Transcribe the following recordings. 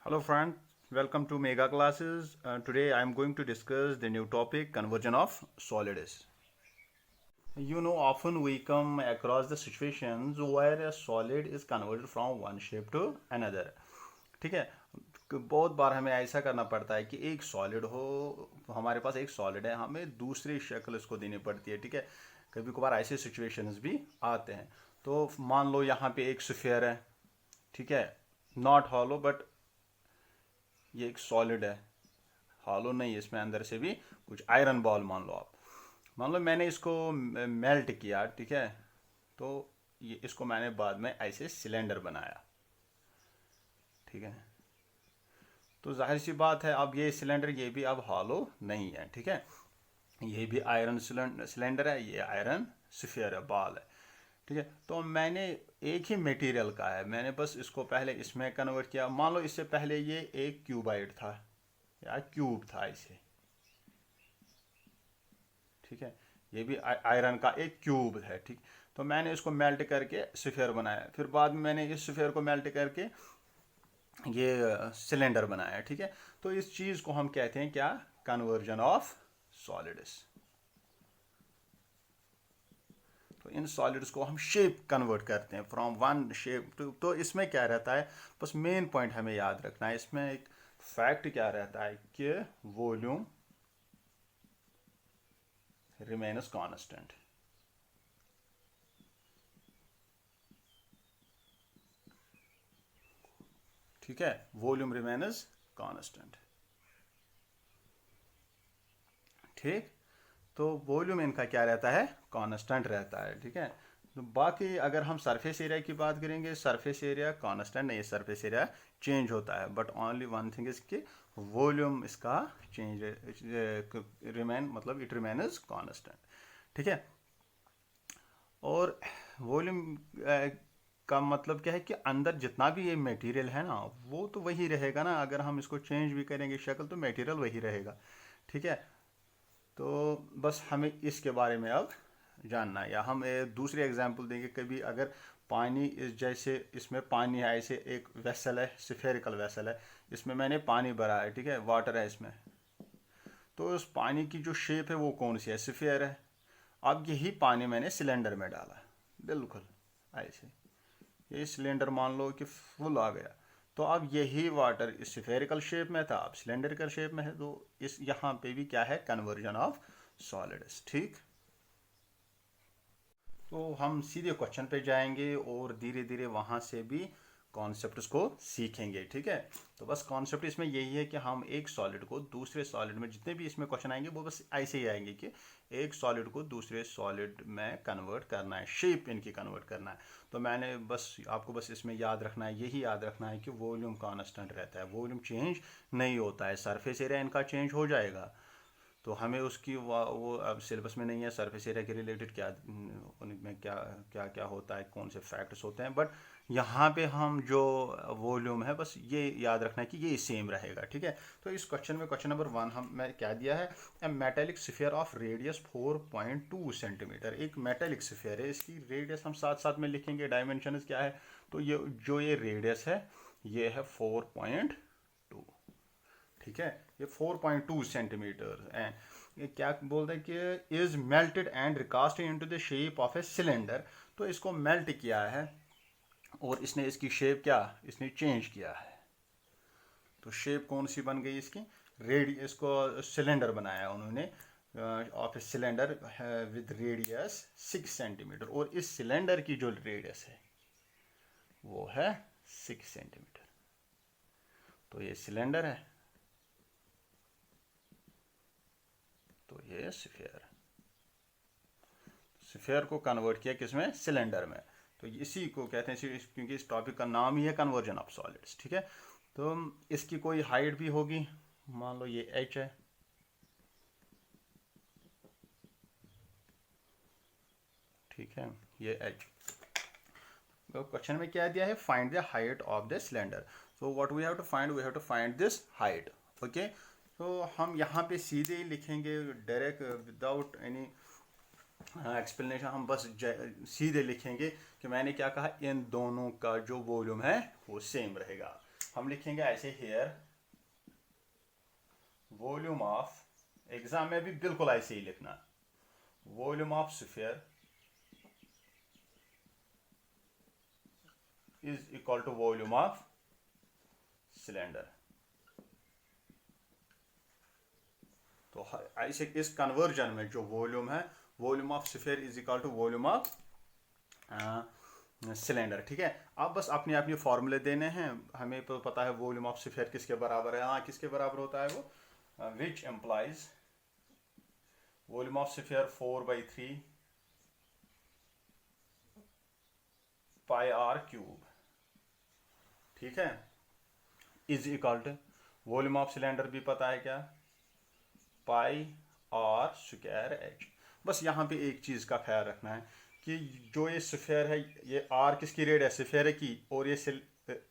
Hello friends, welcome to Mega Classes. Today I am going to discuss the new topic conversion of solids. Often we come across the situations where a solid is converted from one shape to another. ठीक है, बहुत बार हमें ऐसा करना पड़ता है कि एक सॉलिड हो, हमारे पास एक सॉलिड है, हमें दूसरी शक्ल इसको देनी पड़ती है। ठीक है, कभी कभार ऐसे सिचुएशंस भी आते हैं। तो मान लो यहाँ पे एक स्फीयर है, ठीक है, नॉट हॉलो बट ये एक सॉलिड है, हॉलो नहीं है, इसमें अंदर से भी कुछ आयरन बॉल मान लो मैंने इसको मेल्ट किया, ठीक है, तो ये इसको मैंने बाद में ऐसे सिलेंडर बनाया। ठीक है, तो जाहिर सी बात है अब ये सिलेंडर ये भी अब हॉलो नहीं है। ठीक है, ये भी आयरन सिलेंडर है, ये आयरन स्फीयर है, बॉल है। ठीक है, तो मैंने एक ही मटेरियल का है, मैंने बस इसको पहले इसमें कन्वर्ट किया। मान लो इससे पहले ये एक क्यूबाइड था या क्यूब था इसे, ठीक है, ये भी आयरन का एक क्यूब है। ठीक, तो मैंने इसको मेल्ट करके स्फीयर बनाया, फिर बाद में मैंने इस स्फीयर को मेल्ट करके ये सिलेंडर बनाया। ठीक है, तो इस चीज़ को हम कहते हैं क्या, कन्वर्जन ऑफ सॉलिड्स। तो इन सॉलिड्स को हम शेप कन्वर्ट करते हैं फ्रॉम वन शेप टू। तो इसमें क्या रहता है, बस मेन पॉइंट हमें याद रखना है, इसमें एक फैक्ट क्या रहता है कि वॉल्यूम रिमेन्स कांस्टेंट। ठीक है, वॉल्यूम रिमेन्स कांस्टेंट। ठीक, तो वॉल्यूम इनका क्या रहता है, कांस्टेंट रहता है। ठीक है, तो बाकी अगर हम सरफेस एरिया की बात करेंगे, सरफेस एरिया कांस्टेंट नहीं है, सरफेस एरिया चेंज होता है, but only one thing is कि वॉल्यूम इसका चेंज रिमेन, मतलब इट रिमेन्स कांस्टेंट। ठीक है, और वॉल्यूम का मतलब क्या है कि अंदर जितना भी ये मटेरियल है ना वो तो वही रहेगा ना, अगर हम इसको चेंज भी करेंगे शक्ल तो मटेरियल वही रहेगा। ठीक है, तो बस हमें इसके बारे में अब जानना है, या हम दूसरी एग्जांपल देंगे। कभी अगर पानी इस जैसे इसमें पानी है, ऐसे एक वेसल है, स्फेरिकल वेसल है, इसमें मैंने पानी भरा है, ठीक है, वाटर है इसमें, तो उस पानी की जो शेप है वो कौन सी है, स्फीयर है। अब यही पानी मैंने सिलेंडर में डाला, बिल्कुल ऐसे, ये सिलेंडर मान लो कि फुल आ गया, तो अब यही वाटर स्फेरिकल शेप में था, अब सिलेंडरिकल शेप में है, तो इस यहाँ पे भी क्या है, कन्वर्जन ऑफ सॉलिड्स। ठीक, तो हम सीधे क्वेश्चन पे जाएंगे और धीरे धीरे वहाँ से भी कॉन्सेप्ट्स को सीखेंगे। ठीक है, तो बस कॉन्सेप्ट इसमें यही है कि हम एक सॉलिड को दूसरे सॉलिड में, जितने भी इसमें क्वेश्चन आएंगे वो बस ऐसे ही आएंगे कि एक सॉलिड को दूसरे सॉलिड में कन्वर्ट करना है, शेप इनकी कन्वर्ट करना है। तो मैंने बस आपको बस इसमें याद रखना है, यही याद रखना है कि वॉल्यूम कांस्टेंट रहता है, वॉल्यूम चेंज नहीं होता है, सरफेस एरिया इनका चेंज हो जाएगा। तो हमें उसकी वो अब सिलेबस में नहीं है, सरफेस एरिया के रिलेटेड क्या उनमें क्या क्या क्या होता है, कौन से फैक्ट्स होते हैं, बट यहाँ पे हम जो वॉल्यूम है बस ये याद रखना है कि ये सेम रहेगा। ठीक है, तो इस क्वेश्चन में क्वेश्चन नंबर 1 हम मैं क्या दिया है, a metallic sphere of radius 4.2 centimetre. एक मेटेलिक स्फीयर है, इसकी रेडियस हम साथ साथ में लिखेंगे, डायमेंशन क्या है, तो ये रेडियस है ये है 4.2। ठीक है, ये 4.2 सेंटीमीटर है। ये क्या बोलते हैं कि is melted and recast into the shape of a cylinder. तो इसको मेल्ट किया है और इसने इसकी शेप क्या, इसने चेंज किया है। तो शेप कौन सी बन गई इसकी, इसको सिलेंडर बनाया उन्होंने, of a cylinder with radius 6 centimetre, और इस सिलेंडर की जो रेडियस है वो है 6 सेंटीमीटर। तो ये सिलेंडर है, तो ये स्फीयर को कन्वर्ट किया किसमें, सिलेंडर में। तो इसी को कहते हैं, क्योंकि इस टॉपिक का नाम ही है कन्वर्जन ऑफ सॉलिड्स। ठीक है, तो इसकी कोई हाइट भी होगी, मान लो ये h है, ठीक है, ये h। तो क्वेश्चन में क्या दिया है, find the height of the cylinder. So what we have to find this height. Okay, तो हम यहाँ पे सीधे ही लिखेंगे डायरेक्ट विदाउट एनी एक्सप्लेनेशन, हम बस सीधे लिखेंगे कि मैंने क्या कहा, इन दोनों का जो वॉल्यूम है वो सेम रहेगा। हम लिखेंगे ऐसे हेयर वॉल्यूम ऑफ, एग्जाम में भी बिल्कुल ऐसे ही लिखना, volume of sphere is equal to volume of cylinder. तो ऐसे इस कन्वर्जन में जो वॉल्यूम है, volume of sphere is equal to volume of cylinder. ठीक है, अब बस अपने अपने फॉर्मूले देने हैं। हमें तो पता है वॉल्यूम ऑफ स्फीयर किसके बराबर है, हाँ किसके बराबर होता है वो, which implies volume of sphere 4/3 pi R cube. ठीक है, is equal to volume of cylinder भी पता है क्या, पाई आर स्क्वायर एच। बस यहाँ पे एक चीज़ का ख्याल रखना है कि जो ये स्फीयर है, ये आर किसकी रेडियस है स्फीयर की, और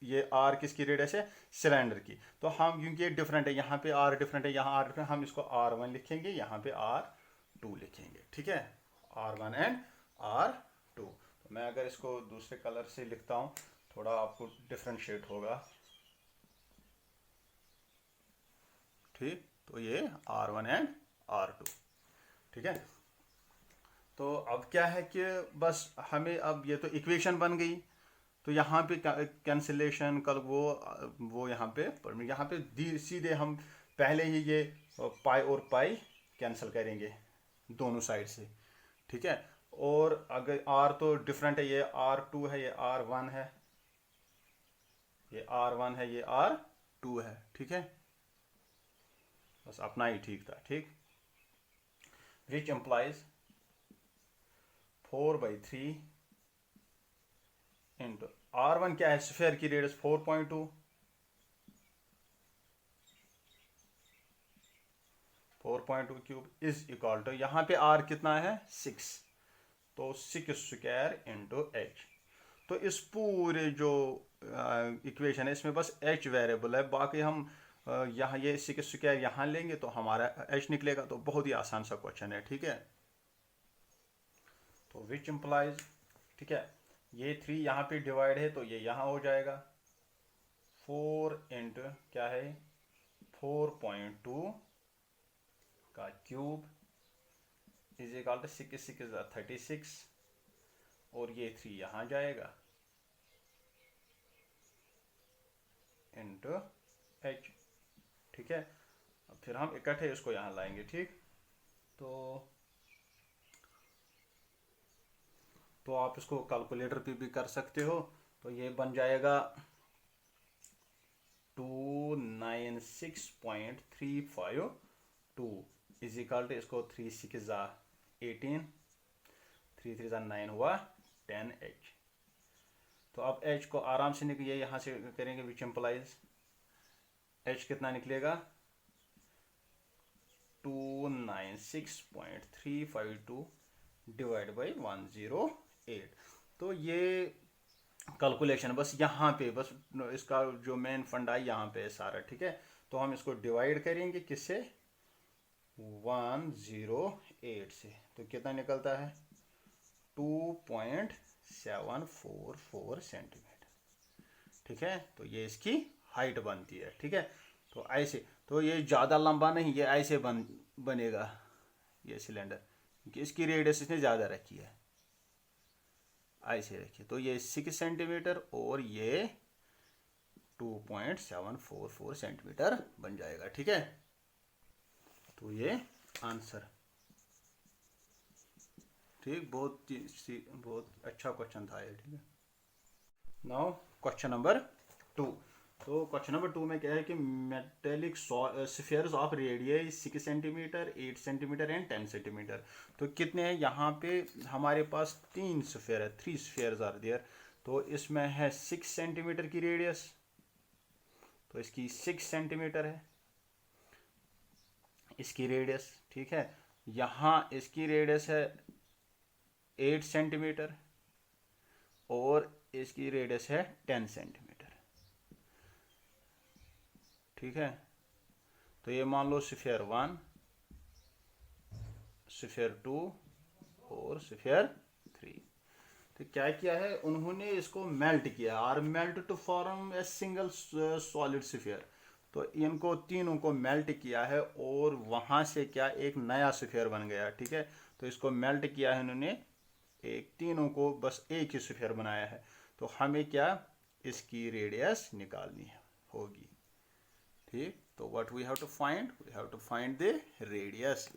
ये आर किसकी रेडियस है सिलेंडर की। तो हम क्योंकि ये डिफरेंट है, यहाँ पे आर डिफरेंट है, यहाँ आर डिफरेंट, हम इसको R1 लिखेंगे, यहाँ पे R2 लिखेंगे। ठीक है, R1 एंड R2। तो मैं अगर इसको दूसरे कलर से लिखता हूँ, थोड़ा आपको डिफरेंशिएट होगा। ठीक, तो ये R1 एंड R2। ठीक है, तो अब क्या है कि बस हमें अब ये तो इक्वेशन बन गई, तो यहाँ पे कैंसिलेशन कल वो यहाँ पे सीधे हम पहले ही ये पाई और पाई कैंसिल करेंगे दोनों साइड से। ठीक है, और अगर R तो डिफरेंट है, ये R2 है, ये R1 है, ये R1 है, ये R2 है। ठीक है, बस अपना ही ठीक था। ठीक, विच एम्प्लाइज 4/3 इंटू R1 क्या है, स्फीयर की radius 4.2, 4.2 cube is equal to, यहाँ पे R कितना है 6, तो 6 स्क्वायर इंटू एच। तो इस पूरे जो इक्वेशन है इसमें बस h वेरिएबल है, बाकी हम यहाँ ये 6 स्क्वायर यहाँ लेंगे तो हमारा h निकलेगा। तो बहुत ही आसान सा क्वेश्चन है। ठीक है, तो विच इम्प्लाइज, ठीक है, ये 3 यहाँ पे डिवाइड है तो ये यहाँ हो जाएगा 4 इंटू क्या है 4.2 का क्यूब इज इक्वल टू 6 36, और ये 3 यहाँ जाएगा इंटू एच। ठीक है, अब फिर हम इकट्ठे इसको यहाँ लाएंगे। ठीक, तो आप इसको कैलकुलेटर पे भी कर सकते हो। तो ये बन जाएगा 296.352 इज इक्वल टू, इसको 3 6 18, 3 3 9 हुआ 10H। तो अब H को आराम से निकलिए, यहाँ से करेंगे विच एम्प्लाइज H कितना निकलेगा 296.352 डिवाइड बाई 108। तो ये कैलकुलेशन बस यहाँ पे, बस इसका जो मेन फंडा है यहाँ पे सारा। ठीक है, तो हम इसको डिवाइड करेंगे किससे 108 से, तो कितना निकलता है 2.744 सेंटीमीटर। ठीक है, तो ये इसकी हाइट बनती है। ठीक है, तो ऐसे, तो ये ज़्यादा लंबा नहीं, ये ऐसे बनेगा ये सिलेंडर, क्योंकि इसकी रेडियस इसने ज़्यादा रखी है, ऐसे रखिए। तो ये 6 सेंटीमीटर और ये 2.744 सेंटीमीटर बन जाएगा। ठीक है, तो ये आंसर। ठीक, बहुत अच्छा क्वेश्चन था ये। ठीक है, नाउ क्वेश्चन नंबर 2। तो क्वेश्चन नंबर 2 में क्या है कि metallic spheres of radius 6 centimetre, 8 centimetre and 10 centimetre. तो कितने हैं यहाँ पे, हमारे पास 3 स्फीयर है, 3 स्फीयर्स आर देयर। तो इसमें है 6 सेंटीमीटर की रेडियस, तो इसकी 6 सेंटीमीटर है इसकी रेडियस। ठीक है, यहाँ इसकी रेडियस है 8 सेंटीमीटर और इसकी रेडियस है 10 सेंटीमीटर। ठीक है, तो ये मान लो स्फीयर 1, स्फीयर 2 और स्फीयर 3। तो क्या किया है उन्होंने, इसको मेल्ट किया, are melt to form a single solid sphere. तो इनको तीनों को मेल्ट किया है और वहां से क्या एक नया स्फीयर बन गया, ठीक है। तो इसको मेल्ट किया है इन्होंने, एक तीनों को बस एक ही स्फीयर बनाया है। तो हमें क्या इसकी रेडियस निकालनी होगी, ठीक। तो what we have to find the radius.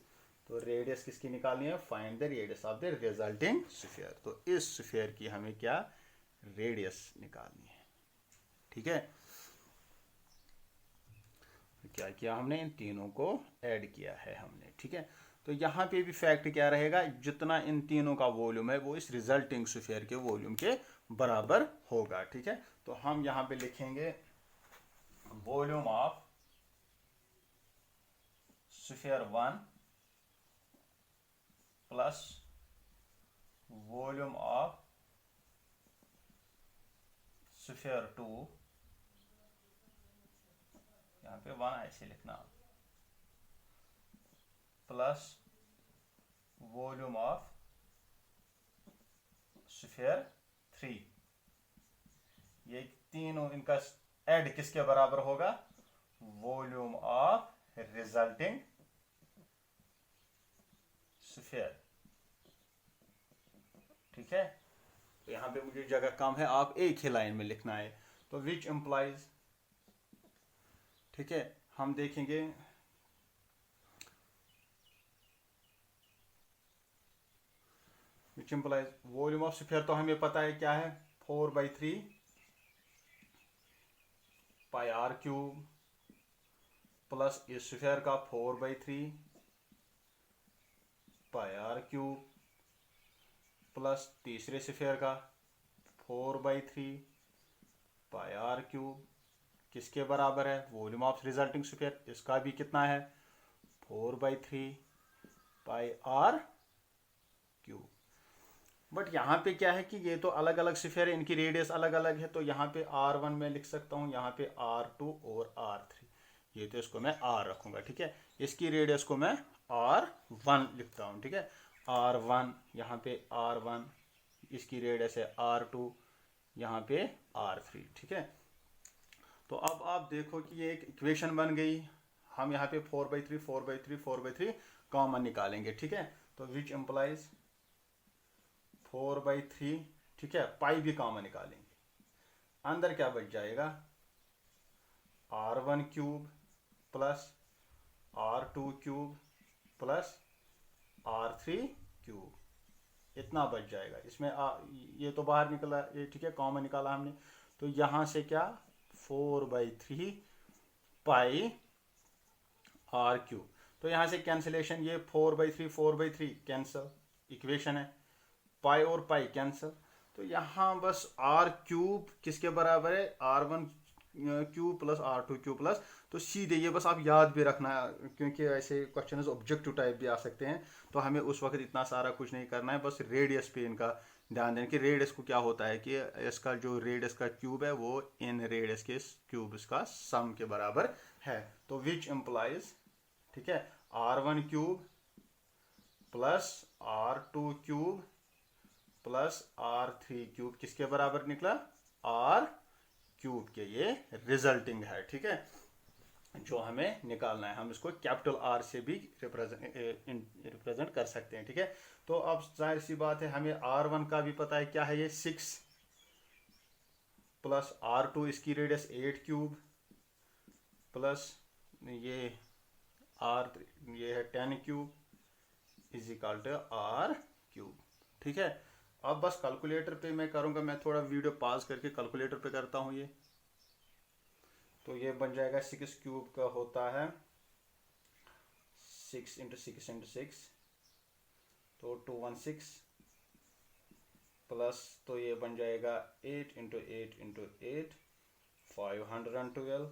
तो रेडियस किसकी निकालनी है, find the radius of the resulting sphere. तो इस स्फीयर की हमें क्या रेडियस निकालनी है, ठीक है। तो क्या किया हमने, इन तीनों को ऐड किया है हमने, ठीक है। तो यहाँ पे भी फैक्ट क्या रहेगा, जितना इन तीनों का वॉल्यूम है वो इस रिजल्टिंग स्फीयर के वॉल्यूम के बराबर होगा, ठीक है। तो हम यहाँ पे लिखेंगे volume of sphere 1 plus volume of sphere 2, यहाँ पे 1 ऐसे लिखना, प्लस वॉल्यूम ऑफ स्फीयर 3। ये तीनों इनका ऐड किसके बराबर होगा, वॉल्यूम ऑफ रिजल्टिंग स्फीयर, ठीक है। तो यहां पे मुझे जगह कम है, आप एक ही लाइन में लिखना है। तो विच इंप्लाइज, ठीक है, हम देखेंगे which implies volume of sphere, तो हमें पता है क्या है, 4/3 पाई आर क्यूब प्लस इस स्फीयर का 4/3 पाई आर क्यूब प्लस तीसरे स्फीयर का 4/3 पाई आर क्यूब किसके बराबर है, वॉल्यूम ऑफ रिजल्टिंग स्फीयर, इसका भी कितना है 4/3 पाई आर क्यूब। बट यहाँ पे क्या है कि ये तो अलग अलग स्फीयर है, इनकी रेडियस अलग अलग है। तो यहाँ पे R1 में लिख सकता हूँ, यहाँ पे R2 और R3, ये तो इसको मैं R रखूंगा, ठीक है। इसकी रेडियस को मैं R1 लिखता हूँ, ठीक है। R1 यहाँ पे R1, इसकी रेडियस है R2, यहाँ पे R3, ठीक है। तो अब आप देखो कि ये एक इक्वेशन बन गई। हम यहाँ पे 4/3 4/3 4/3 कॉमन निकालेंगे, ठीक है। तो विच एम्प्लाइज 4/3, ठीक है, पाई भी कॉमन निकालेंगे, अंदर क्या बच जाएगा, R1 cube plus R2 cube plus R3 cube, इतना बच जाएगा। इसमें ये तो बाहर निकला, ये ठीक है, कॉमन निकाला हमने। तो यहां से क्या 4/3 पाई आर क्यूब, तो यहां से कैंसिलेशन, ये 4/3 कैंसल, इक्वेशन है, पाई और पाई कैंसल। तो यहाँ बस आर क्यूब किसके बराबर है, R1 cube plus R2 cube plus, तो सीधे ये बस आप याद भी रखना, क्योंकि ऐसे क्वेश्चन ऑब्जेक्टिव टाइप भी आ सकते हैं। तो हमें उस वक्त इतना सारा कुछ नहीं करना है, बस रेडियस पे इनका ध्यान दें कि रेडियस को क्या होता है कि इसका जो रेडियस का क्यूब है वो इन रेडियस के क्यूब इसका सम के बराबर है। तो विच एम्प्लाइज, ठीक है, R1 cube plus R2 cube plus R3 cube किसके बराबर निकला, R क्यूब के, ये रिजल्टिंग है, ठीक है, जो हमें निकालना है। हम इसको कैपिटल R से भी रिप्रेजेंट कर सकते हैं, ठीक है। तो अब जाहिर सी बात है, हमें R1 का भी पता है क्या है, ये 6 प्लस R2 इसकी रेडियस 8 क्यूब प्लस ये R3 ये है 10 cube is equal to R cube, ठीक है। अब बस कैलकुलेटर पे मैं करूंगा, मैं थोड़ा वीडियो पॉज करके कैलकुलेटर पे करता हूँ ये। तो ये बन जाएगा 6 क्यूब का होता है 6 × 6 × 6, तो 216 प्लस, तो ये बन जाएगा 8 × 8 × 8 512,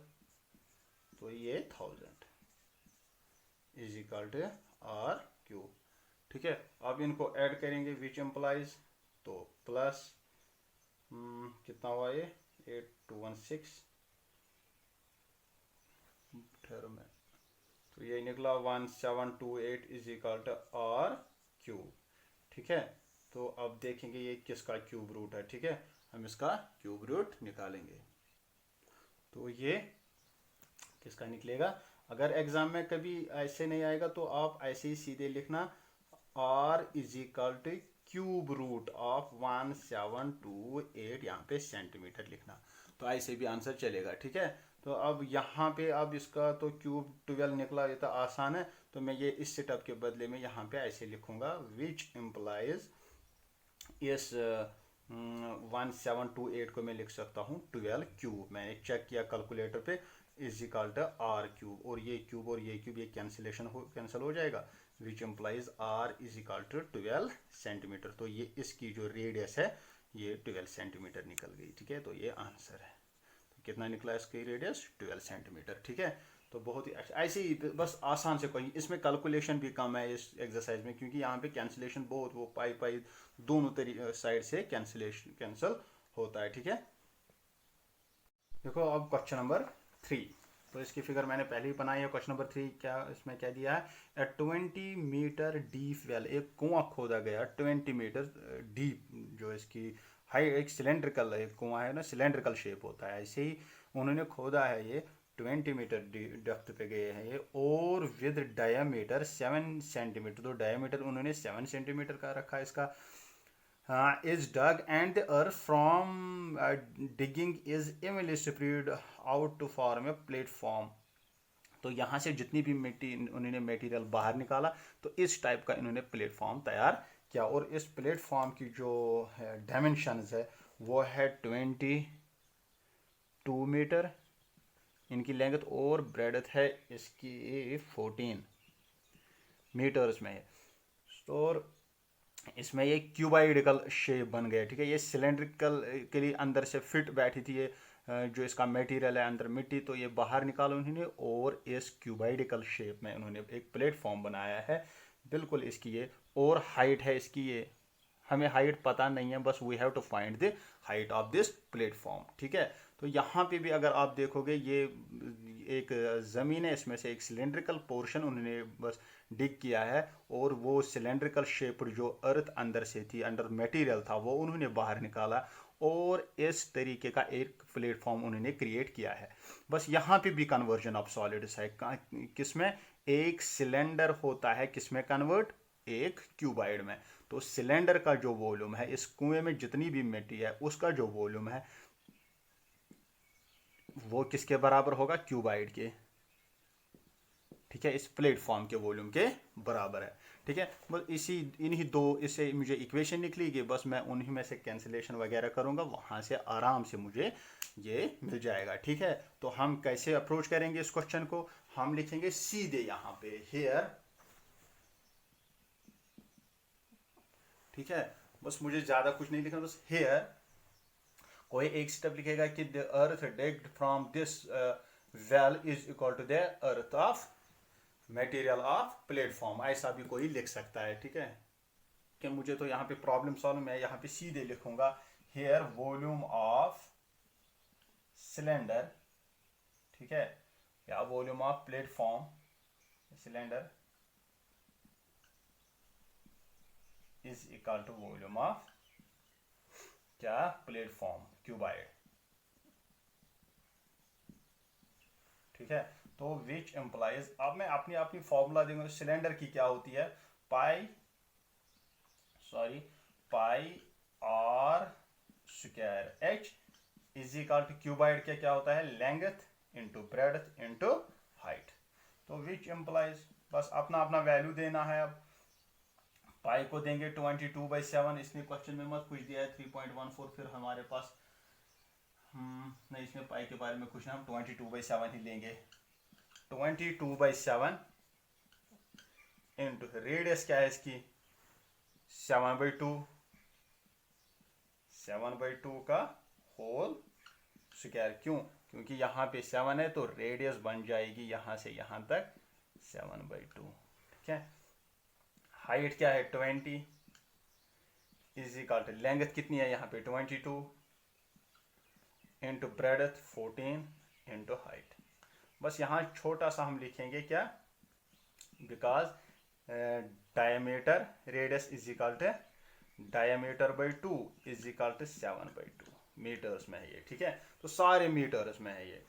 तो ये 1000 is equal to R cube, ठीक है। अब इनको ऐड करेंगे, विच एम्प्लाइज, तो प्लस कितना हुआ ये 8216 ठहरो में, तो ये निकला 1728 is equal to R cube, ठीक है, तो अब देखेंगे ये किसका क्यूब रूट है, ठीक है, हम इसका क्यूब रूट निकालेंगे। तो ये किसका निकलेगा, अगर एग्जाम में कभी ऐसे नहीं आएगा तो आप ऐसे ही सीधे लिखना r is equal to cube root of 1728, यहाँ पे सेंटीमीटर लिखना, तो ऐसे भी आंसर चलेगा, ठीक है। तो अब यहाँ पे अब इसका तो क्यूब 12 निकला, ये तो आसान है, तो मैं ये इस सेटअप के बदले में यहाँ पे ऐसे लिखूंगा विच इम्प्लाइज इस 1728 को मैं लिख सकता हूँ 12 क्यूब। मैंने चेक किया कैलकुलेटर पे, is equal to R cube, और ये क्यूब ये कैंसिल हो जाएगा, which implies R is equal to 12 centimetre. तो ये इसकी जो रेडियस है ये 12 सेंटीमीटर निकल गई, ठीक है। तो ये आंसर है। तो कितना निकला इसकी रेडियस, 12 सेंटीमीटर, ठीक है। तो बहुत ही ऐसे ही बस आसान से, कोई इसमें कैलकुलेशन भी कम है इस एक्सरसाइज में, क्योंकि यहाँ पे कैंसिलेशन बहुत, वो पाई दोनों साइड से कैंसिल होता है, ठीक है। देखो अब क्वेश्चन नंबर 3, तो इसकी फिगर मैंने पहले ही बनाई है। क्वेश्चन नंबर 3 क्या, इसमें क्या दिया है, ए 20 मीटर डीप वेल, एक कुआं खोदा गया 20 मीटर डीप, जो इसकी हाई एक सिलेंड्रिकल एक कुआं है ना, सिलेंड्रिकल शेप होता है, ऐसे ही उन्होंने खोदा है, ये 20 मीटर डेप्थ पे गए हैं ये, और विद डायमीटर 7 सेंटीमीटर, तो डायमीटर उन्होंने 7 सेंटीमीटर का रखा है इसका। is dug and the earth from digging is evenly spread out to form a platform। तो यहाँ से जितनी भी मिट्टी उन्होंने मटेरियल बाहर निकाला, तो इस टाइप का इन्होंने प्लेटफॉर्म तैयार किया, और इस प्लेटफॉर्म की जो है डायमेंशंस है वो है 22 मीटर इनकी लेंथ, और ब्रेडथ है इसकी 14 मीटर्स में, और इसमें ये क्यूबाइडिकल शेप बन गया, ठीक है। ये सिलेंड्रिकल के लिए अंदर से फिट बैठी थी ये जो इसका मटेरियल है अंदर मिट्टी, तो ये बाहर निकाला उन्होंने, और इस क्यूबाइडिकल शेप में उन्होंने एक प्लेटफॉर्म बनाया है बिल्कुल इसकी ये, और हाइट है इसकी ये, हमें हाइट पता नहीं है, बस we have to find the height of this platform, ठीक है। तो यहाँ पे भी अगर आप देखोगे ये एक ज़मीन है, इसमें से एक सिलेंड्रिकल पोर्शन उन्होंने बस डिग किया है, और वो सिलेंड्रिकल शेप जो अर्थ अंदर से थी, अंडर मटेरियल था, वो उन्होंने बाहर निकाला, और इस तरीके का एक प्लेटफॉर्म उन्होंने क्रिएट किया है। बस यहाँ पे भी कन्वर्जन ऑफ सॉलिड्स है, किसमें, एक सिलेंडर होता है किसमें कन्वर्ट, एक क्यूबाइड में। तो सिलेंडर का जो वॉल्यूम है, इस कुएं में जितनी भी मिट्टी है उसका जो वॉल्यूम है वो किसके बराबर होगा, क्यूबाइड के, ठीक है, इस प्लेटफॉर्म के वॉल्यूम के बराबर है, ठीक है। बस इन्हीं दो इससे मुझे इक्वेशन निकली कि बस मैं उन्हीं में से कैंसिलेशन वगैरह करूंगा, वहां से आराम से मुझे ये मिल जाएगा, ठीक है। तो हम कैसे अप्रोच करेंगे इस क्वेश्चन को, हम लिखेंगे सीधे यहाँ पे हेयर, ठीक है, बस मुझे ज्यादा कुछ नहीं लिखना, बस हेयर, कोई एक स्टेप लिखेगा कि the earth digged from this well is equal to the earth of material of platform, ऐसा भी कोई लिख सकता है, ठीक है। कि मुझे तो यहाँ पे प्रॉब्लम सॉल्व, मैं यहाँ पे सीधे लिखूंगा हेयर वॉल्यूम ऑफ सिलेंडर, ठीक है, या volume of platform cylinder is equal to volume of क्या, प्लेटफॉर्म क्यूबाइड, ठीक है। तो विच एम्प्लाइज, अब मैं अपनी अपनी फॉर्मूला दूंगा, सिलेंडर की क्या होती है, pi r square h is equal to cuboid के क्या होता है, length into breadth into height. तो विच एम्प्लाइज, बस अपना अपना वैल्यू देना है। अब पाई को देंगे 22/7, इसमें क्वेश्चन में मत कुछ दिया है 3.14, फिर हमारे पास नहीं, इसमें पाई के बारे में कुछ ना, हम 22/7 ही लेंगे। 22/7 इंटू रेडियस क्या है इसकी 7/2, 7/2 का होल स्क्वायर, क्यों, क्योंकि यहाँ पे 7 है, तो रेडियस बन जाएगी यहाँ से यहाँ तक 7/2, ठीक है। हाइट क्या है 20 इज इक्वल टू लेंथ कितनी है यहाँ पे 22 इंटू ब्रेड्थ 14 इंटू हाइट। बस यहाँ छोटा सा हम लिखेंगे क्या, because diameter radius is equal to diameter by 2 is equal to 7/2 metres में है ये, ठीक है। तो सारे मीटर्स में है ये।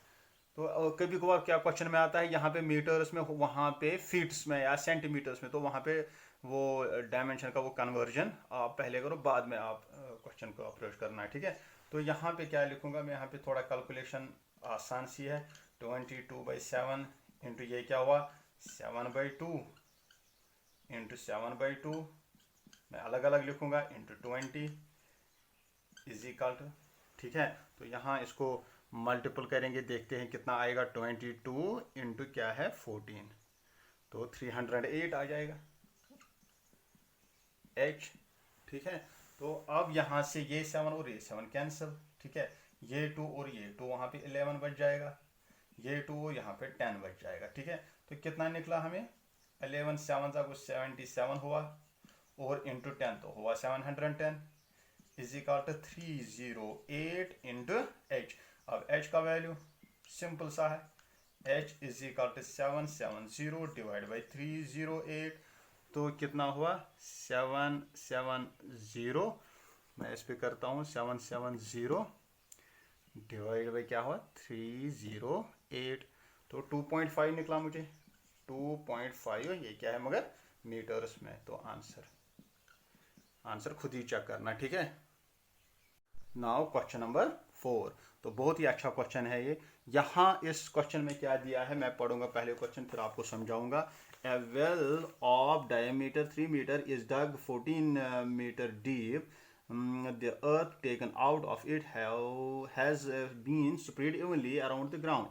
तो कभी कभार क्या क्वेश्चन में आता है यहाँ पे मीटर्स में, वहाँ पे फीट्स में या सेंटीमीटर्स में, तो वहाँ पे वो डायमेंशन का वो कन्वर्जन आप पहले करो, बाद में आप क्वेश्चन को अप्रोच करना है, ठीक है। तो यहाँ पे क्या लिखूंगा मैं, यहाँ पे थोड़ा कैलकुलेशन आसान सी है। 22/7 इंटू ये क्या हुआ 7/2 इंटू 7/2, मैं अलग अलग लिखूंगा, इंटू 20 इज इक्वल टू, ठीक है। तो यहाँ इसको मल्टीपल करेंगे, देखते हैं कितना आएगा। 22 इंटू क्या है 14, तो 308 आ जाएगा h, ठीक है। तो अब यहाँ से ये 7 और ये 7 कैंसिल, ठीक है। ये 2 और ये 2 वहाँ पे 11 बच जाएगा, ये 2 और यहाँ पे 10 बच जाएगा, ठीक है। तो कितना निकला हमें, 11 7 का कुछ 77 हुआ, और इंटू 10 तो हुआ 710 is equal to 308 into h। अब h का वैल्यू सिंपल सा है, h is equal to 770 divide by 308, तो कितना हुआ 770, मैं इस पे करता हूँ 770 डिवाइड बाई क्या हुआ 308, तो 2.5 निकला मुझे, 2.5, ये क्या है मगर मीटर्स में। तो आंसर खुद ही चेक करना, ठीक है। नाउ क्वेश्चन नंबर 4, तो बहुत ही अच्छा क्वेश्चन है ये। यहाँ इस क्वेश्चन में क्या दिया है, मैं पढ़ूंगा पहले क्वेश्चन फिर आपको समझाऊंगा। A well of diameter 3 meter is dug 14 meter deep. The earth taken out of it has been spread evenly around the ground.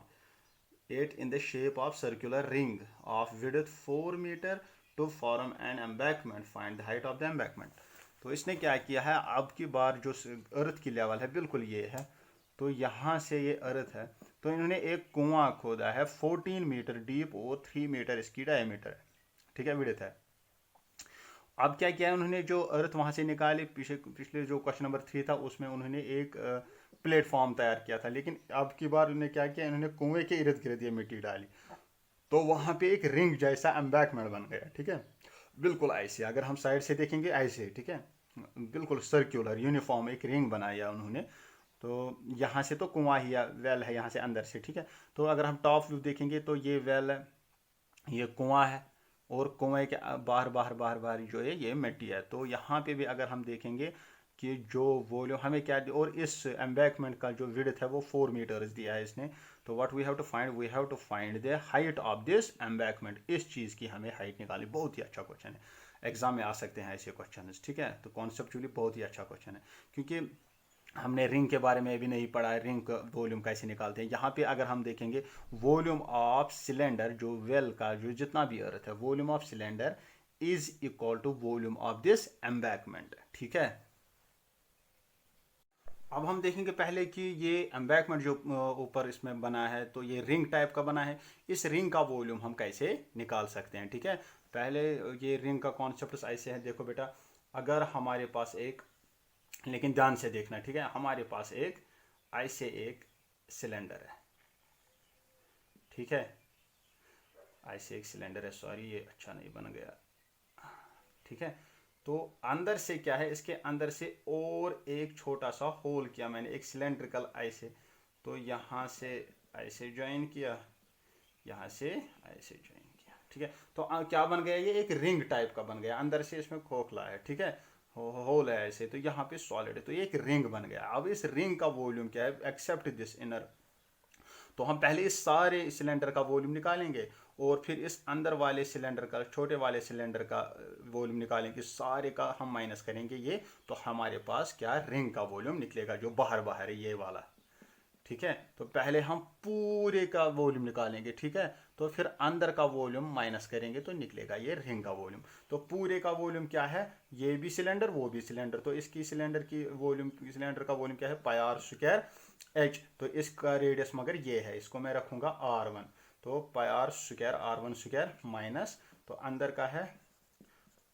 It in the shape of circular ring of width 4 meter to form an embankment. Find the height of the embankment. तो इसने क्या किया है, अब की बार जो अर्थ की level है बिल्कुल ये है, तो यहाँ से ये अर्थ है, तो इन्होंने एक कुआं खोदा है 14 मीटर डीप और 3 मीटर इसकी डायमीटर है, ठीक है, विड्थ है। अब क्या किया है उन्होंने, जो अर्थ वहाँ से निकाली, पिछले जो क्वेश्चन नंबर 3 था उसमें उन्होंने एक प्लेटफॉर्म तैयार किया था, लेकिन अब की बार उन्होंने क्या किया, इन्होंने कुएं के इर्द गिर्द ये मिट्टी डाली, तो वहाँ पे एक रिंग जैसा एम्बैकमेंट बन गया, ठीक है। बिल्कुल ऐसे अगर हम साइड से देखेंगे ऐसे, ठीक है, बिल्कुल सर्क्युलर यूनिफॉर्म एक रिंग बनाया उन्होंने। तो यहाँ से तो कुआं ही है, वेल है यहाँ से अंदर से, ठीक है। तो अगर हम टॉप व्यू देखेंगे तो ये वेल है, ये कुआं है, और कुएं के बाहर बाहर बाहर बाहर जो है ये मिट्टी है। तो यहाँ पे भी अगर हम देखेंगे कि जो वॉल्यूम हमें क्या, और इस एम्बैकमेंट का जो विड्थ है वो 4 मीटर्स दिया है इसने। तो what we have to find the height of this embankment, इस चीज़ की हमें हाइट निकाली। बहुत ही अच्छा क्वेश्चन है, एग्जाम में आ सकते हैं ऐसे क्वेश्चन, ठीक है। तो कॉन्सेप्चुअली बहुत ही अच्छा क्वेश्चन है, क्योंकि हमने रिंग के बारे में भी नहीं पढ़ा है, रिंग का वॉल्यूम कैसे निकालते हैं। यहाँ पे अगर हम देखेंगे वॉल्यूम ऑफ सिलेंडर, जो वेल का जो जितना भी अर्थ है, volume of cylinder is equal to volume of this embankment, ठीक है। अब हम देखेंगे पहले कि ये एम्बैकमेंट जो ऊपर इसमें बना है, तो ये रिंग टाइप का बना है, इस रिंग का वॉल्यूम हम कैसे निकाल सकते हैं, ठीक है। पहले ये रिंग का कॉन्सेप्ट ऐसे है, देखो बेटा, अगर हमारे पास एक, लेकिन ध्यान से देखना, ठीक है, हमारे पास एक ऐसे एक सिलेंडर है, ठीक है, ऐसे एक सिलेंडर है, सॉरी ये अच्छा नहीं बन गया, ठीक है। तो अंदर से क्या है, इसके अंदर से और एक छोटा सा होल किया मैंने, एक सिलेंड्रिकल ऐसे, तो यहाँ से ऐसे ज्वाइन किया, यहाँ से ऐसे ज्वाइन किया, ठीक है। तो क्या बन गया, ये एक रिंग टाइप का बन गया, अंदर से इसमें खोखला है, ठीक है, होल है ऐसे, तो यहाँ पे सॉलिड है, तो ये एक रिंग बन गया। अब इस रिंग का वॉल्यूम क्या है, एक्सेप्ट दिस इनर, तो हम पहले इस सारे सिलेंडर का वॉल्यूम निकालेंगे, और फिर इस अंदर वाले सिलेंडर का, छोटे वाले सिलेंडर का वॉल्यूम निकालेंगे, सारे का हम माइनस करेंगे ये, तो हमारे पास क्या रिंग का वॉल्यूम निकलेगा, जो बाहर बाहर है ये वाला, ठीक है। तो पहले हम पूरे का वॉल्यूम निकालेंगे, ठीक है, तो फिर अंदर का वॉल्यूम माइनस करेंगे तो निकलेगा ये रिंग का वॉल्यूम। तो पूरे का वॉल्यूम क्या है, ये भी सिलेंडर वो भी सिलेंडर, तो इसकी सिलेंडर की वॉल्यूम, सिलेंडर का वॉल्यूम क्या है, पाई आर स्क्वायर एच, तो इसका रेडियस मगर ये है, इसको मैं रखूंगा R1, तो pi r square R1 square minus, तो अंदर का है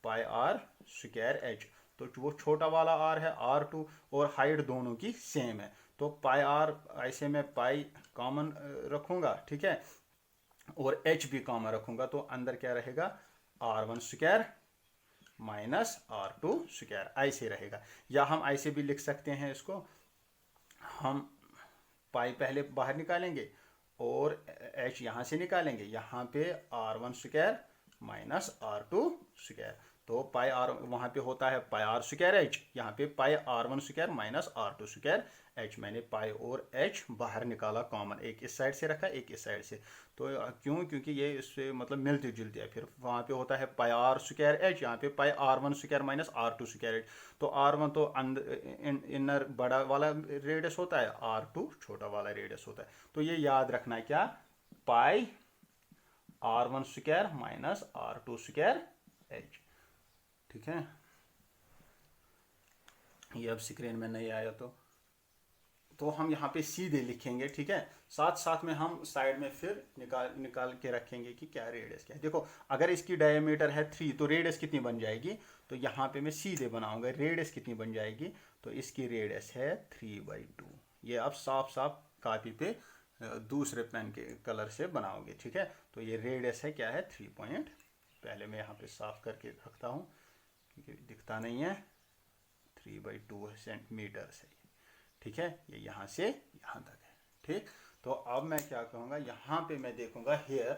पाई आर स्क्वायर एच, तो वो छोटा वाला R है R2, और हाइट दोनों की सेम है, तो पाई आर ऐसे में पाई कॉमन रखूंगा, ठीक है, और एच भी कॉमन रखूंगा, तो अंदर क्या रहेगा R1 square minus R2 square, ऐसे रहेगा। या हम ऐसे भी लिख सकते हैं इसको, हम पाई पहले बाहर निकालेंगे और h यहाँ से निकालेंगे, यहाँ पे R1 square minus R2 square, तो पाई आर वहाँ पे होता है पाई R स्क्वायर h, यहाँ पे pi R1 square minus R2 square h। मैंने पाई और h बाहर निकाला कॉमन, एक इस साइड से रखा एक इस साइड से, तो क्यों, क्योंकि ये इससे मतलब मिलती जुलती है। फिर वहाँ पे होता है पाई R स्क्वायर h, यहाँ पे pi R1 square minus R2 square h। तो R1 तो इनर बड़ा वाला रेडियस होता है, R2 छोटा वाला रेडियस होता है। तो ये याद रखना है क्या, पाई R1 square minus R2 square h। ठीक है, ये अब स्क्रीन में नहीं आया तो हम यहाँ पे सीधे लिखेंगे। ठीक है, साथ साथ में हम साइड में फिर निकाल के रखेंगे कि क्या रेडियस क्या है। देखो अगर इसकी डायमीटर है 3 तो रेडियस कितनी बन जाएगी, तो यहाँ पे मैं सीधे बनाऊंगा रेडियस कितनी बन जाएगी, तो इसकी रेडियस है 3/2। ये आप साफ साफ कापी पे दूसरे पेन के कलर से बनाओगे। ठीक है, तो ये रेडियस है क्या है 3 पॉइंट, पहले मैं यहाँ पे साफ करके रखता हूँ क्योंकि दिखता नहीं है, 3/2 सेंटीमीटर से। ठीक है, ये यहाँ से यहाँ तक है। ठीक, तो अब मैं क्या कहूँगा, यहाँ पे मैं देखूंगा हेयर,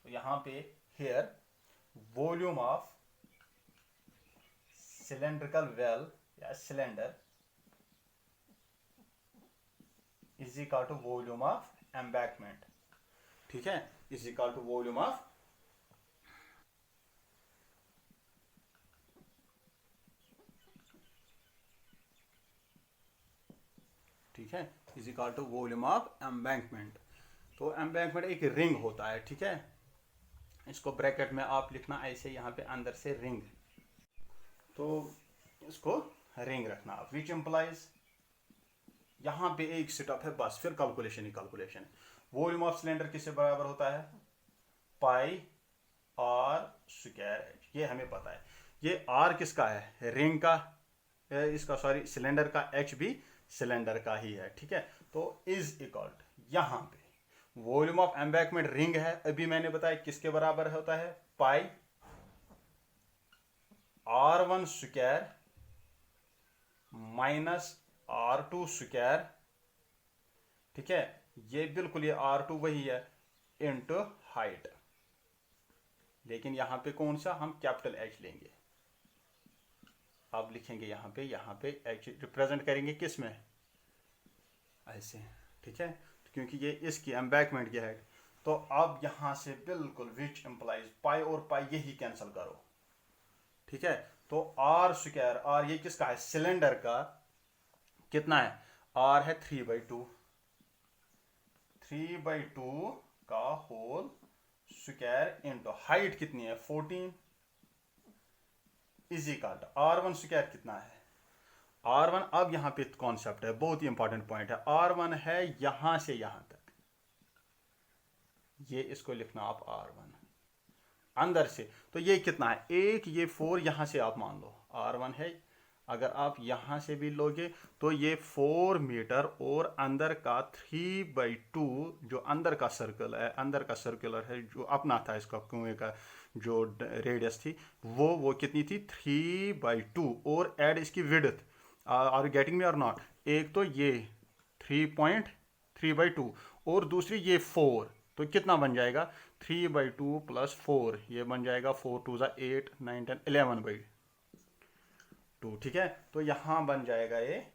तो यहाँ पे here volume of cylindrical well या cylinder is equal to volume of embankment. ठीक है, is equal to volume of, ठीक है, is equal to volume of embankment. तो एम्बैंकमेंट एक रिंग होता है। ठीक है, इसको ब्रैकेट में आप लिखना ऐसे, यहाँ पे अंदर से रिंग, तो इसको रिंग रखना आप, विच इम्प्लाइज, यहाँ पे एक स्टेप है बस, फिर calculation he calculation. Volume of cylinder किससे बराबर होता है, पाई R² ये हमें पता है। ये R किसका है, रिंग का, इसका सॉरी सिलेंडर का, H भी सिलेंडर का ही है। ठीक है, तो इज इक्वल यहाँ पे वॉल्यूम ऑफ एम्बैंकमेंट रिंग है, अभी मैंने बताया किसके बराबर होता है, पाई R1 square minus R2 square. ठीक है, ये बिल्कुल ये R2 वही है इनटू हाइट, लेकिन यहां पे कौन सा, हम कैपिटल H लेंगे। अब लिखेंगे यहाँ पे H रिप्रेजेंट करेंगे किस में, ऐसे। ठीक है, क्योंकि ये इसकी एम्बैंकमेंट की है। तो अब यहां से बिल्कुल विच एम्प्लाइज पाई और पाई यही कैंसिल करो। ठीक है, तो R² R ये किसका है, सिलेंडर का, कितना है, R है 3/2, 3/2 का होल स्क्वायर इनटू हाइट कितनी है 14, is equal to R1 square कितना है, R1। अब यहां पे कॉन्सेप्ट है, बहुत ही इंपॉर्टेंट पॉइंट है। R1 है यहां से यहां तक, ये इसको लिखना आप R1 अंदर से, तो ये कितना है, एक, ये 4 यहां से आप मान लो R1 है। अगर आप यहां से भी लोगे तो ये 4 मीटर और अंदर का 3/2, जो अंदर का सर्कल है, अंदर का सर्कुलर है, जो अपना था इसका कुएं का जो रेडियस थी, वो कितनी थी 3/2, और ऐड इसकी width, are you getting me और नॉट। एक तो ये 3.3/2 और दूसरी ये 4, तो कितना बन जाएगा 3/2 प्लस 4, ये बन जाएगा 4 2 8 9 10 11/2। ठीक है, तो यहां बन जाएगा ये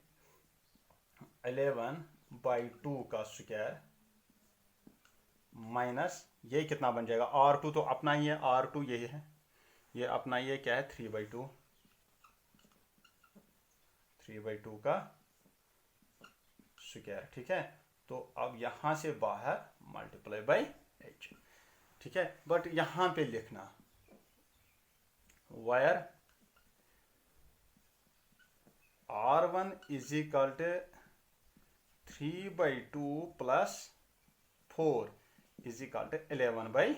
11/2 का स्क्वायर माइनस ये कितना बन जाएगा, R2 तो अपना ही है, R2 ये है, ये अपना ही है, क्या है 3/2 का स्क्वायर। ठीक है, तो अब यहां से बाहर मल्टीप्लाई बाय H। ठीक है, बट यहां पे लिखना where R1 is equal to 3/2 plus 4 is equal to 11/2,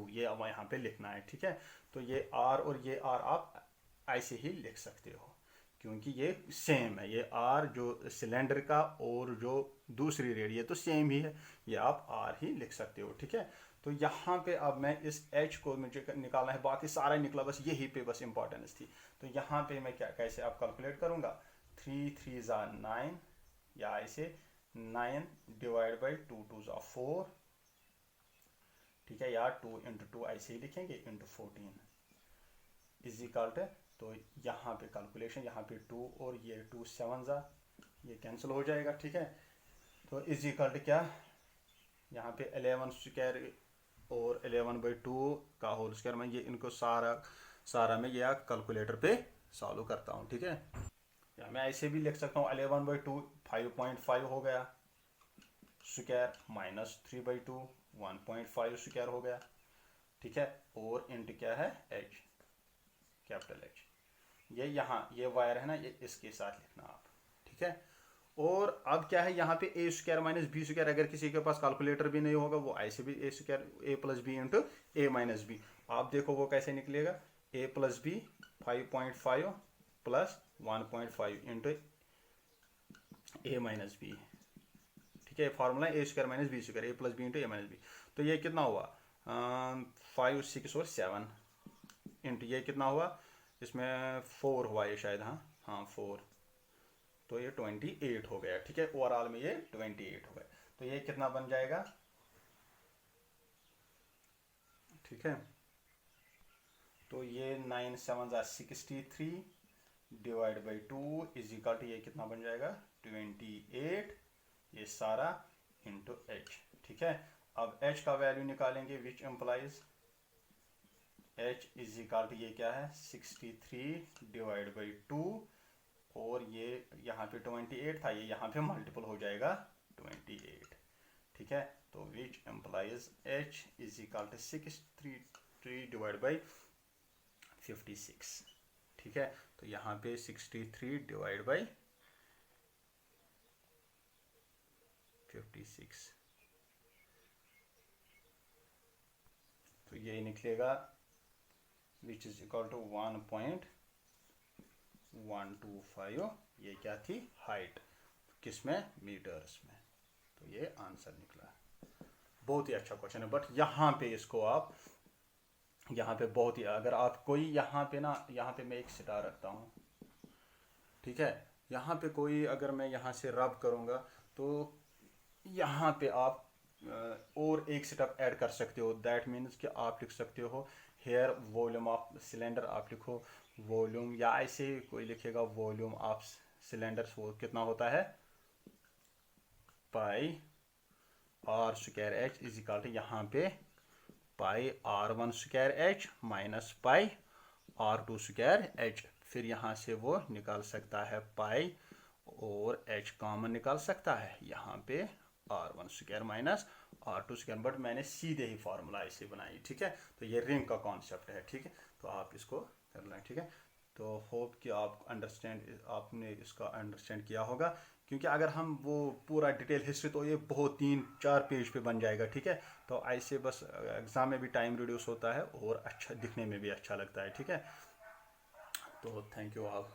ये अब यहाँ पे लिखना है। ठीक है, तो ये R और ये R आप ऐसे ही लिख सकते हो, क्योंकि ये सेम है, ये आर जो सिलेंडर का और जो दूसरी रेड ये तो सेम ही है, ये आप आर ही लिख सकते हो, ठीक है। तो यहाँ पे अब मैं इस एच को मुझे निकालना है, बाकी सारा निकला, बस यही पे बस इंपॉर्टेंस थी। तो यहाँ पे मैं क्या कैसे आप कैलकुलेट करूँगा, 3 3 ज़ा 9, या ऐसे 9 डिवाइड बाई 2 2 ज़ा 4, ठीक है, या 2 इंटू 2 ऐसे ही लिखेंगे इंटू 14 इज इक्वल टू, तो यहाँ पे कैलकुलेशन, यहाँ पे 2 और ये 2 7 ज़ा, ये कैंसिल हो जाएगा, ठीक है। तो इज इक्वल टू क्या, यहाँ पे 11 स्क्वायर और 11/2 का होल स्क्वायर, मैं ये इनको सारा मैं ये कैलकुलेटर पे सॉल्व करता हूँ, ठीक है। या मैं ऐसे भी लिख सकता हूँ 11/2 5.5 हो गया स्क्वायर, माइनस 3/2 1.5 स्क्वायर हो गया, ठीक है। और इंटू क्या है एच, कैपिटल एच, ये यहाँ ये वायर है ना, ये इसके साथ लिखना आप, ठीक है। और अब क्या है, यहाँ पे ए स्क्वायर माइनस बी स्क्वायर, अगर किसी के पास कैलकुलेटर भी नहीं होगा वो ऐसे भी ए स्क्वायर ए प्लस बी इंटू ए माइनस बी, आप देखो वो कैसे निकलेगा, ए प्लस बी 5.5 प्लस 1.5 इंटू ए माइनस बी, ठीक है। फॉर्मूला ए स्क्वायर माइनस बी स्क्वायर, ए प्लस बी इंटू ए माइनस बी। तो ये कितना हुआ 5 6 और 7 इंटू ये कितना हुआ, इसमें 4 हुआ ये शायद, हाँ 4, तो ये 28 हो गया, ठीक है। ओवरऑल में ये 28 हो गया, तो ये कितना बन जाएगा, ठीक है। तो ये 9 7 ज़ा 63 divide by 2 is equal to, ये कितना बन जाएगा 28, ये सारा इंटू एच, ठीक है। अब एच का वैल्यू निकालेंगे, which implies H is equal to, ये क्या है 63 डिवाइड बाई 2, और ये यहाँ पे 28 था, ये यहाँ पे मल्टीपल हो जाएगा 28, ठीक है। तो which implies H is equal to 63 divide by 56, ठीक है। तो यहाँ पे 63 डिवाइड बाई 56, तो ये निकलेगा विच इज इक्वल टू 1.125, ये क्या थी हाइट, किसमें मीटर्स में, तो ये आंसर निकला। बहुत ही अच्छा क्वेश्चन है, बट यहाँ पे इसको आप यहाँ पे बहुत ही, अगर आप कोई यहाँ पे ना, यहाँ पे मैं एक स्टार रखता हूँ, ठीक है। यहाँ पे कोई अगर मैं यहाँ से रब करूँगा तो यहाँ पे आप और एक स्टेप ऐड कर सकते हो, दैट मीन्स कि आप लिख सकते हो हेयर वॉल्यूम ऑफ सिलेंडर, आप लिखो वॉल्यूम, या ऐसे कोई लिखेगा वॉल्यूम ऑफ सिलेंडर, वो कितना होता है pi r square h is equal to, यहाँ पे pi R1 square h minus pi R2 square h, फिर यहाँ से वो निकाल सकता है पाई और एच कॉमन निकाल सकता है, यहाँ पे R1 square minus R2 square, but मैंने सीधे ही फार्मूला ऐसे बनाई, ठीक है। तो ये रिंग का कॉन्सेप्ट है, ठीक है, तो आप इसको कर लें, ठीक है। तो होप कि आप आपने इसका अंडरस्टैंड किया होगा, क्योंकि अगर हम वो पूरा डिटेल हिस्ट्री, तो ये बहुत 3-4 पेज पे बन जाएगा, ठीक है। तो ऐसे बस एग्ज़ाम में भी टाइम रिड्यूस होता है और अच्छा दिखने में भी अच्छा लगता है, ठीक है। तो थैंक यू ऑल।